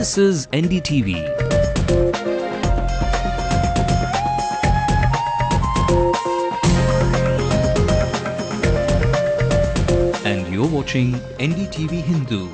This is NDTV. And you're watching NDTV Hindu.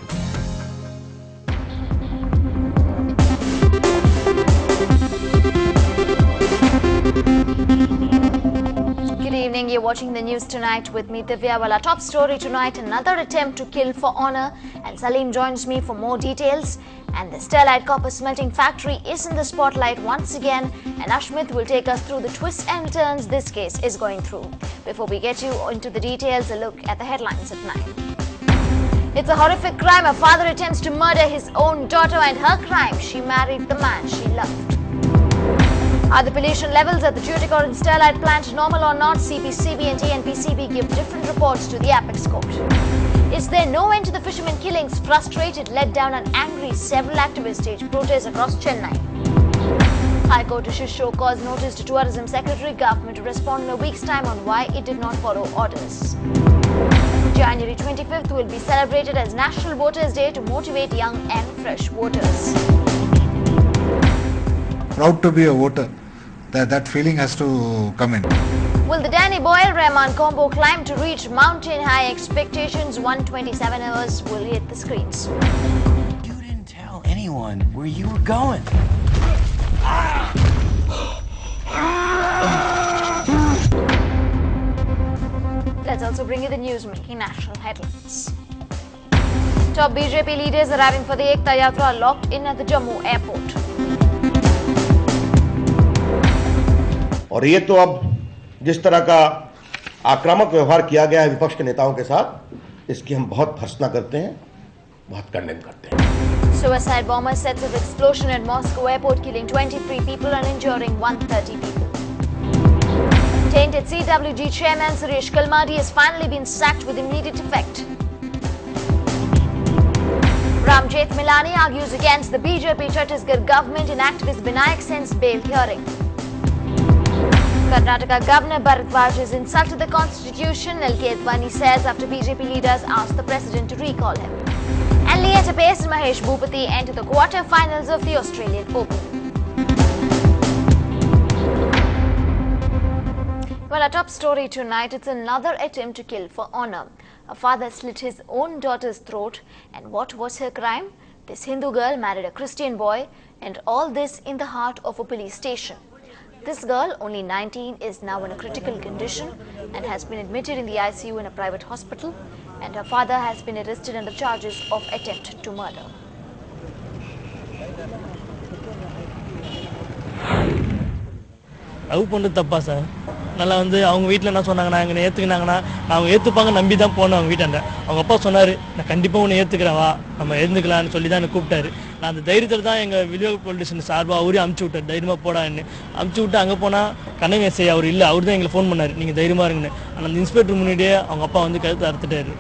Good evening, you're watching the news tonight with me, Divya. Well, our top story tonight, another attempt to kill for honor, and Salim joins me for more details. And the Sterlite copper smelting factory is in the spotlight once again, and Ashmit will take us through the twists and turns this case is going through. Before we get you into the details, a look at the headlines at 9. It's a horrific crime. A father attempts to murder his own daughter, and her crime, she married the man she loved. Are the pollution levels at the Tuticorin Sterlite plant normal or not? CPCB and TNPCB give different reports to the Apex Court. Is there no end to the fishermen killings? Frustrated, let down and angry, several activists stage protests across Chennai. High Court issues show cause notice to Tourism Secretary, government to respond in a week's time on why it did not follow orders. January 25th will be celebrated as National Voters Day to motivate young and fresh voters. Proud to be a voter. That feeling has to come in. Will the Danny Boyle-Rahman combo climb to reach mountain-high expectations? 127 hours will hit the screens. You didn't tell anyone where you were going. Let's also bring you the news making national headlines. Top BJP leaders arriving for the Ekta Yatra locked in at the Jammu airport. और ये तो अब जिस तरह का आक्रामक व्यवहार किया गया है विपक्ष के नेताओं के साथ, इसकी हम बहुत भर्त्सना करते हैं, बहुत कंडेम करते हैं। Suicide bomber sets of explosion at Moscow airport, killing 23 people and injuring 130 people. Tainted CWG chairman Suresh Kalmadi has finally been sacked with immediate effect. Ram Jethmalani argues against the BJP Chhattisgarh government in activist Binayak Sen's bail hearing. Karnataka Governor Bharadwaj has insulted the constitution, L.K. Advani says after BJP leaders asked the president to recall him. And Leatta Pace and Mahesh Bhupati enter the quarter-finals of the Australian Open. Well, our top story tonight, it's another attempt to kill for honor. A father slit his own daughter's throat, and what was her crime? This Hindu girl married a Christian boy, and all this in the heart of a police station. This girl, only 19, is now in a critical condition and has been admitted in the ICU in a private hospital, and her father has been arrested under charges of attempt to murder. Love பண்ணது தப்பா sir? நல்லா வந்து அவங்க வீட்டில் என்ன சொன்னாங்கன்னா, எங்களை ஏற்றுக்கினாங்கன்னா அவங்க ஏற்றுப்பாங்க நம்பி தான் போனோம் அவங்க வீட்டாண்ட. அவங்க அப்பா சொன்னார், நான் கண்டிப்பாக உன்னை ஏற்றுக்கிறேன், வா நம்ம இருந்துக்கலான்னு சொல்லி தான் என்னை கூப்பிட்டாரு. நான் அந்த தைரியத்தில் தான் எங்கள் வில்லேஜ் பொலிட்டிஷன் சார்பாக அவரே அமுச்சு விட்டார், தைரியமாக போடான்னு அமுச்சு விட்டு. அங்கே போனால் கண்ணகேசை அவர் இல்லை, அவர் தான் எங்களை ஃபோன் பண்ணார், நீங்கள் தைரியமாக இருங்கன்னு. ஆனால் அந்த இன்ஸ்பெக்டர் முன்னாடியே அவங்க அப்பா வந்து கழுத்து அறுத்துட்டாரு.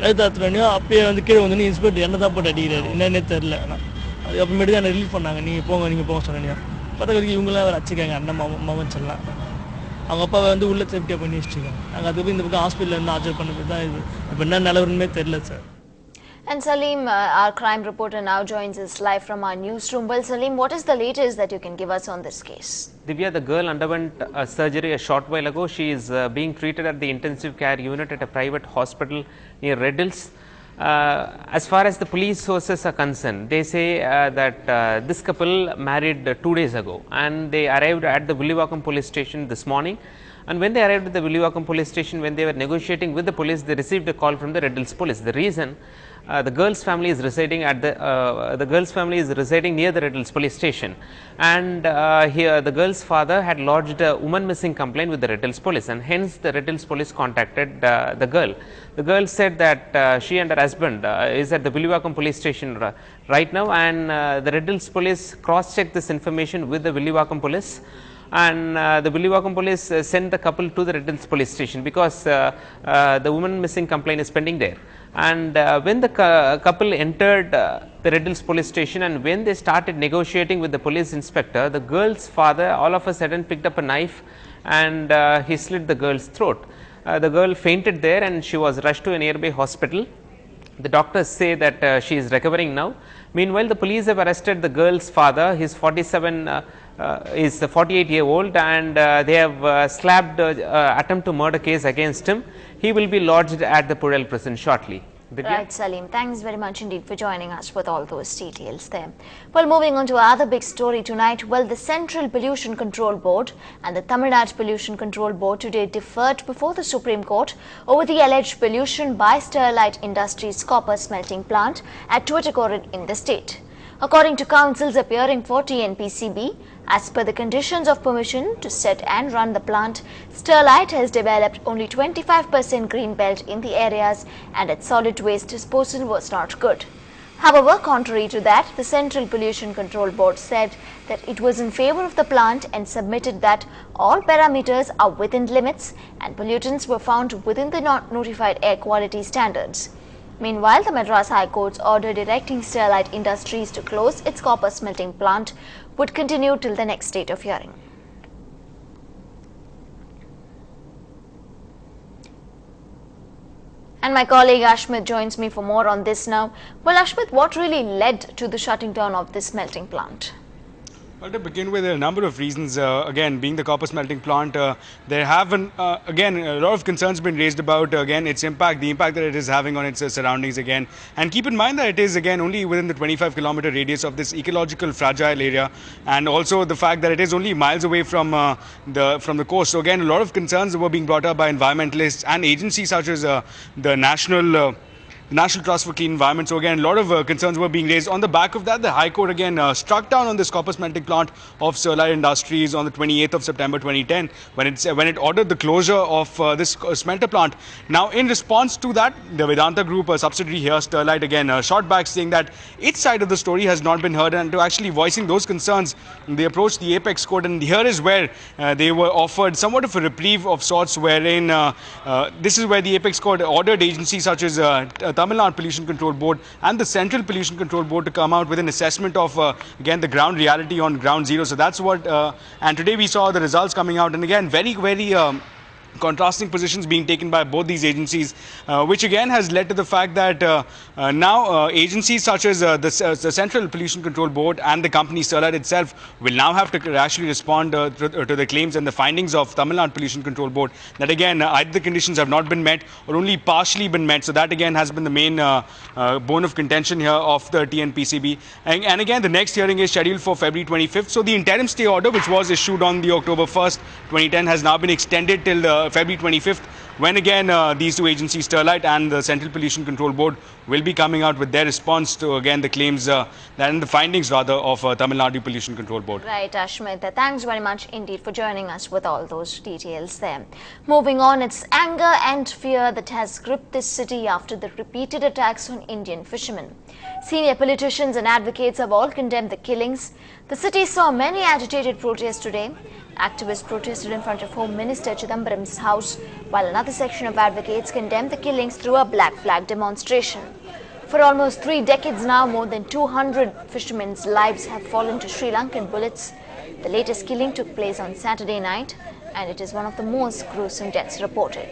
கழுத்து அறுத்துட்டோன்னே அப்பயே வந்து கீழே வந்து இன்ஸ்பெக்டர் என்ன தான் போட்டு அடிக்கிறாரு, என்னன்னே தெரில. ஆனால் அது அப்புறமேட்டு தான் என்னை ரிலீஃப் பண்ணாங்க, நீங்கள் போங்க சொன்னீங்க. பக்கத்துக்கு இவங்களாம் அவர் அடிச்சிருக்காங்க, அண்ணன் மாமன் சொல்லலாம். அவங்க அப்பாவை வந்து உள்ள சேஃப்டியாக பண்ணி வச்சுருக்காங்க. நாங்கள் அதுக்கப்புறம் இந்த பக்கம் ஹாஸ்பிட்டலில் இருந்து ஆஜர் பண்ணது தான் இது. இப்போ என்ன நிலவரமே தெரியல sir. And Salim, our crime reporter, now joins us live from our newsroom. Well, Salim, what is the latest that you can give us on this case? Divya, the girl underwent surgery a short while ago. She is being treated at the intensive care unit at a private hospital near Red Hills. As far as the police sources are concerned, they say that this couple married 2 days ago, and they arrived at the Villivakkam police station this morning. And when they arrived at the Villivakkam police station, when they were negotiating with the police, they received a call from the Red Hills police. The reason, the girl's family is residing at the girl's family is residing near the Red Hills police station, and here the girl's father had lodged a woman missing complaint with the Red Hills police, and hence the Red Hills police contacted the girl. The girl said that she and her husband is at the Villivakkam police station right now, and the Red Hills police cross-checked this information with the Villivakkam police. And the Villivakkam police sent the couple to the Red Hills police station because the woman missing complaint is pending there. And when the couple entered the Red Hills police station, and when they started negotiating with the police inspector, the girl's father all of a sudden picked up a knife and he slit the girl's throat. The girl fainted there and she was rushed to a nearby hospital. The doctors say that she is recovering now. Meanwhile, the police have arrested the girl's father. His 48-year-old, and they have slapped attempt to murder case against him. He will be lodged at the Purel prison shortly. Divya? Right, Salim. Thanks very much indeed for joining us with all those details there. Well, moving on to our other big story tonight. Well, the Central Pollution Control Board and the Tamil Nadu Pollution Control Board today differed before the Supreme Court over the alleged pollution by Sterlite Industries' copper smelting plant at Tuticorin in the state. According to counsels appearing for TNPCB, as per the conditions of permission to set and run the plant, Sterlite has developed only 25% green belt in the areas and its solid waste disposal was not good. However, contrary to that, the Central Pollution Control Board said that it was in favor of the plant and submitted that all parameters are within limits and pollutants were found within the notified air quality standards. Meanwhile, the Madras High Court's order directing Sterlite Industries to close its copper smelting plant would continue till the next date of hearing. And my colleague Ashmit joins me for more on this now. Well, Ashmit, what really led to the shutting down of this smelting plant? Well, to begin with, there are a number of reasons. Again, being the copper smelting plant, there have been, again, a lot of concerns been raised about, again, its impact, the impact that it is having on its surroundings again. And keep in mind that it is, again, only within the 25-kilometer radius of this ecological fragile area. And also the fact that it is only miles away from the coast. So, again, a lot of concerns were being brought up by environmentalists and agencies such as the National Trust for Clean Environment. So again, a lot of concerns were being raised. On the back of that, the High Court again struck down on this copper smelting plant of Sterlite Industries on the 28th of September 2010 when it ordered the closure of this smelter plant. Now, in response to that, the Vedanta Group, a subsidiary here, Sterlite, again shot back saying that its side of the story has not been heard, and to actually voicing those concerns, they approached the Apex Court, and here is where they were offered somewhat of a reprieve of sorts, wherein this is where the Apex Court ordered agencies such as Tamil Nadu Pollution Control Board and the Central Pollution Control Board to come out with an assessment of, again, the ground reality on ground zero. So that's what, and today we saw the results coming out, and again, very contrasting positions being taken by both these agencies, which again has led to the fact that now agencies such as the Central Pollution Control Board and the company Sterlite itself will now have to actually respond to the claims and the findings of Tamil Nadu Pollution Control Board that again either the conditions have not been met or only partially been met. So that again has been the main bone of contention here of the TNPCB. And again, the next hearing is scheduled for February 25th. So the interim stay order, which was issued on the October 1st, 2010, has now been extended till February 25th, when again these two agencies, Sterlite and the Central Pollution Control Board, will be coming out with their response to again the claims and the findings rather of Tamil Nadu Pollution Control Board. Right, Ashmit. Thanks very much indeed for joining us with all those details there. Moving on, it's anger and fear that has gripped this city after the repeated attacks on Indian fishermen. Senior politicians and advocates have all condemned the killings. The city saw many agitated protests today. Activists protested in front of Home Minister Chidambaram's house, while another section of advocates condemned the killings through a black flag demonstration. For almost 3 decades now, more than 200 fishermen's lives have fallen to Sri Lankan bullets. The latest killing took place on Saturday night, and it is one of the most gruesome deaths reported.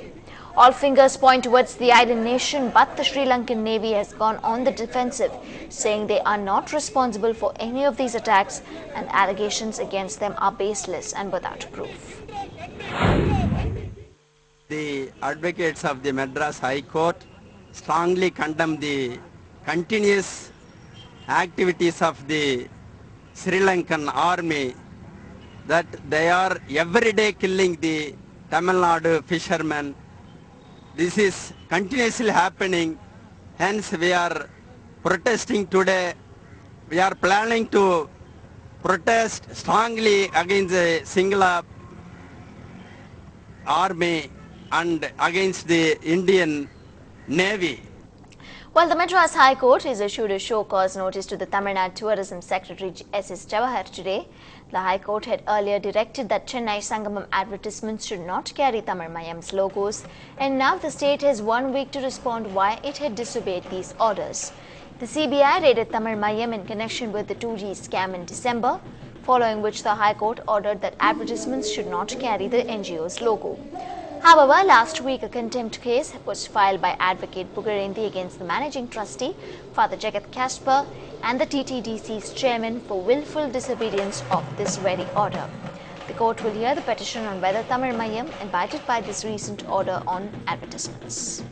All fingers point towards the island nation, but the Sri Lankan Navy has gone on the defensive, saying they are not responsible for any of these attacks and allegations against them are baseless and without proof. The advocates of the Madras High Court strongly condemn the continuous activities of the Sri Lankan army, that they are every day killing the Tamil Nadu fishermen. This is continuously happening, hence we are protesting today. We are planning to protest strongly against the Sinhala army and against the Indian Navy. Well, the Madras High Court has issued a show-cause notice to the Tamil Nadu Tourism Secretary S.S. Jawahar today. The High Court had earlier directed that Chennai Sangamam advertisements should not carry Tamil Mayam's logos, and now the state has 1 week to respond why it had disobeyed these orders. The CBI raided Tamil Mayam in connection with the 2G scam in December, following which the High Court ordered that advertisements should not carry the NGO's logo. However, last week a contempt case was filed by Advocate Pugarendi against the Managing Trustee, Father Jagat Kasper, and the TTDC's chairman for willful disobedience of this very order. The court will hear the petition on whether Tamil Mayam abided by this recent order on advertisements.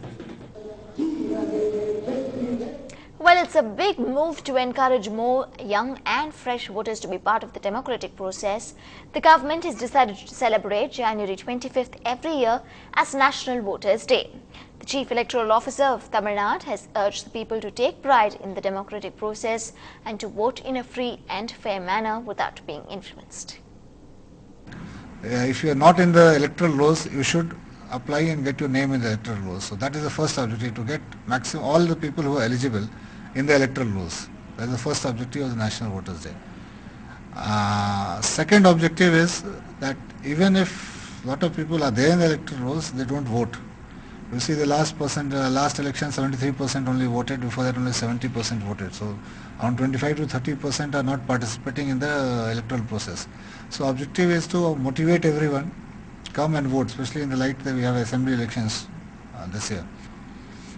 Well, it's a big move to encourage more young and fresh voters to be part of the democratic process. The government has decided to celebrate January 25th every year as National Voters' Day. The Chief Electoral Officer of Tamil Nadu has urged the people to take pride in the democratic process and to vote in a free and fair manner without being influenced. If you are not in the electoral rolls, you should apply and get your name in the electoral rolls. So that is the first objective, to get maximum all the people who are eligible in the electoral rolls. That is the first objective of the National Voters' Day. Second objective is that even if a lot of people are there in the electoral rolls, they don't vote. You see, the last election 73% only voted, before that only 70% voted. So around 25 to 30% are not participating in the electoral process. So objective is to motivate everyone, come and vote, especially in the light that we have assembly elections this year.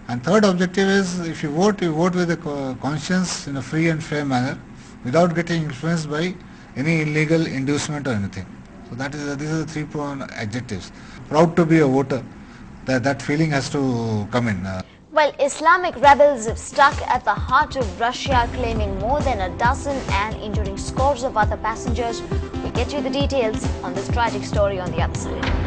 And third objective is, if you vote with a conscience in a free and fair manner, without getting influenced by any illegal inducement or anything. So these are the three adjectives. Proud to be a voter. That feeling has to come in. Well, Islamic rebels have stuck at the heart of Russia, claiming more than a dozen and injuring scores of other passengers. We'll get you the details on this tragic story on the other side.